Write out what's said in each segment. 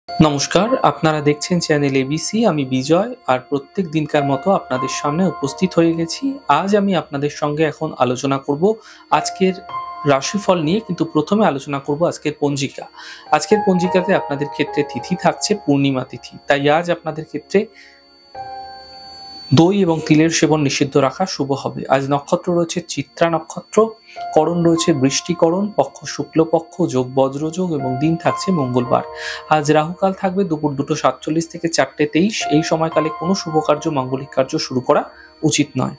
নমস্কার, আপনারা দেখছেন চ্যানেল এবিসি। আমি বিজয় আর প্রত্যেক দিনকার মতো আপনাদের সামনে উপস্থিত হয়ে গেছি। আজ আমি আপনাদের সঙ্গে এখন আলোচনা করব আজকের রাশিফল নিয়ে, কিন্তু প্রথমে আলোচনা করব আজকের পঞ্জিকা। আজকের পঞ্জিকাতে আপনাদের ক্ষেত্রে তিথি থাকছে পূর্ণিমা তিথি, তাই আজ আপনাদের ক্ষেত্রে দই এবং তিলের সেবন নিষিদ্ধ রাখা শুভ হবে। আজ নক্ষত্র রয়েছে চিত্রা নক্ষত্র, করণ রয়েছে বৃষ্টিকরণ, পক্ষ শুক্লপক্ষ, যোগ বজ্রযোগ এবং দিন থাকছে মঙ্গলবার। আজ রাহুকাল থাকবে দুপুর 2:47 থেকে 4:23। এই সময়কালে কোনো শুভ কার্য, মাঙ্গলিক কার্য শুরু করা উচিত নয়।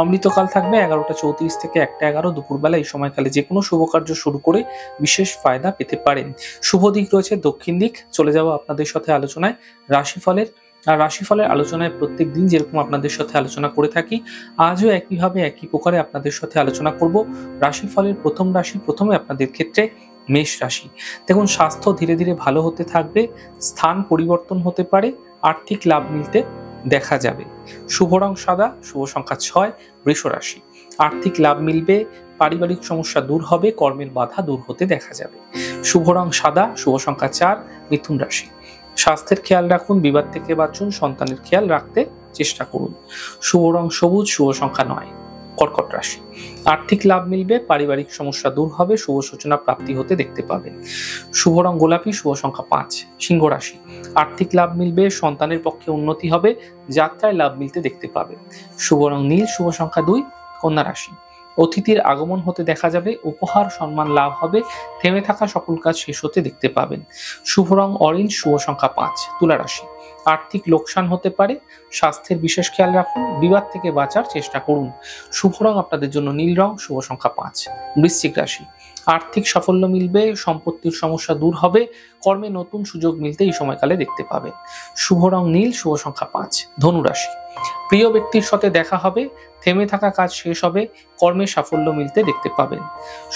অমৃতকাল থাকবে 11:34 থেকে 1:11 দুপুরবেলা। এই সময়কালে যে কোনো শুভ কার্য শুরু করে বিশেষ ফায়দা পেতে পারেন। শুভ দিক রয়েছে দক্ষিণ দিক। চলে যাবো আপনাদের সাথে আলোচনায় রাশিফলের। আর রাশিফলের আলোচনায় প্রত্যেক দিন যেরকম আপনাদের সাথে আলোচনা করে থাকি, আজও একইভাবে একই প্রকারে আপনাদের সাথে আলোচনা করব। রাশিফলের প্রথম রাশি, প্রথমে আপনাদের ক্ষেত্রে মেষ রাশি। দেখুন, স্বাস্থ্য ধীরে ধীরে ভালো হতে থাকবে, স্থান পরিবর্তন হতে পারে, আর্থিক লাভ মিলতে দেখা যাবে। শুভ রং সাদা, শুভ সংখ্যা 6। বৃষ রাশি, আর্থিক লাভ মিলবে, পারিবারিক সমস্যা দূর হবে, কর্মের বাধা দূর হতে দেখা যাবে। শুভ রং সাদা, শুভ সংখ্যা 4। মিথুন রাশি, স্বাস্থ্যের খেয়াল রাখুন, বিবাদ থেকে বাঁচুন, সন্তানের খেয়াল রাখতে চেষ্টা করুন। শুভ রং সবুজ, শুভ সংখ্যা 9। কর্কট রাশি, আর্থিক লাভ মিলবে, পারিবারিক সমস্যা দূর হবে, শুভ সূচনা প্রাপ্তি হতে দেখতে পাবেন। শুভ রং গোলাপি, শুভ সংখ্যা 5। সিংহ রাশি, আর্থিক লাভ মিলবে, সন্তানের পক্ষে উন্নতি হবে, যাত্রায় লাভ মিলতে দেখতে পাবেন। শুভ রং নীল, শুভ সংখ্যা 2। কন্যা রাশি, অতিথির আগমন হতে দেখা যাবে, উপহার সম্মান লাভ হবে, থেমে থাকা সকল কাজ শেষ হতে দেখতে পাবেন। শুভ রং অরেঞ্জ, শুভ সংখ্যা 5। তুলা রাশি, আর্থিক লোকসান হতে পারে, স্বাস্থ্যের বিশেষ খেয়াল রাখুন, বিবাদ থেকে বাঁচার চেষ্টা করুন। শুভ রং আপনাদের জন্য নীল রং, শুভ সংখ্যা 5। বৃশ্চিক রাশি, আর্থিক সাফল্য মিলবে, সম্পত্তির সমস্যা দূর হবে, কর্মে নতুন সুযোগ মিলতে এই সময়কালে দেখতে পাবেন। শুভ রং নীল, শুভ সংখ্যা 5। ধনু রাশি, প্রিয় ব্যক্তির সাথে দেখা হবে, থেমে থাকা কাজ শেষ হবে, কর্মে সাফল্য মিলতে দেখতে পাবেন।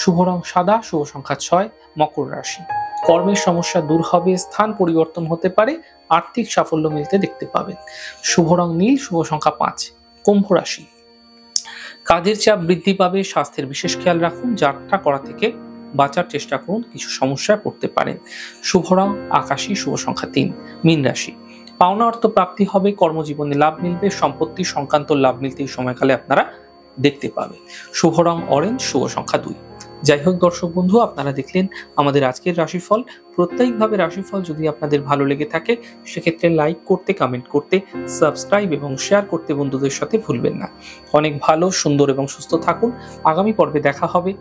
শুভ রং সাদা, শুভ সংখ্যা 6। মকর রাশি, কর্মের সমস্যা দূর হবে, স্থান পরিবর্তন হতে পারে, আর্থিক সাফল্য মিলতে দেখতে পাবেন। শুভ রং নীল, শুভ সংখ্যা 5। কুম্ভ রাশি, কাজের চাপ বৃদ্ধি পাবে, স্বাস্থ্যের বিশেষ খেয়াল রাখুন, যাত্রা করা থেকে বাঁচার চেষ্টা করুন, কিছু সমস্যায় পড়তে পারেন। শুভ রং আকাশী, শুভ সংখ্যা 3। মীন রাশি, পাওনা অর্থ প্রাপ্তি হবে, কর্মজীবনে লাভ মিলবে, সম্পত্তি সংক্রান্ত লাভ মিলতে এই সময়কালে আপনারা দেখতে পাবেন। শুভ রং অরেঞ্জ, শুভ সংখ্যা 2। যাই হোক দর্শক বন্ধু, আপনারা দেখলেন আমাদের আজকের রাশিফল। প্রত্যেকভাবে রাশিফল যদি আপনাদের ভালো লেগে থাকে, সেক্ষেত্রে লাইক করতে, কমেন্ট করতে, সাবস্ক্রাইব এবং শেয়ার করতে বন্ধুদের সাথে ভুলবেন না। অনেক ভালো, সুন্দর এবং সুস্থ থাকুন। আগামী পর্বে দেখা হবে।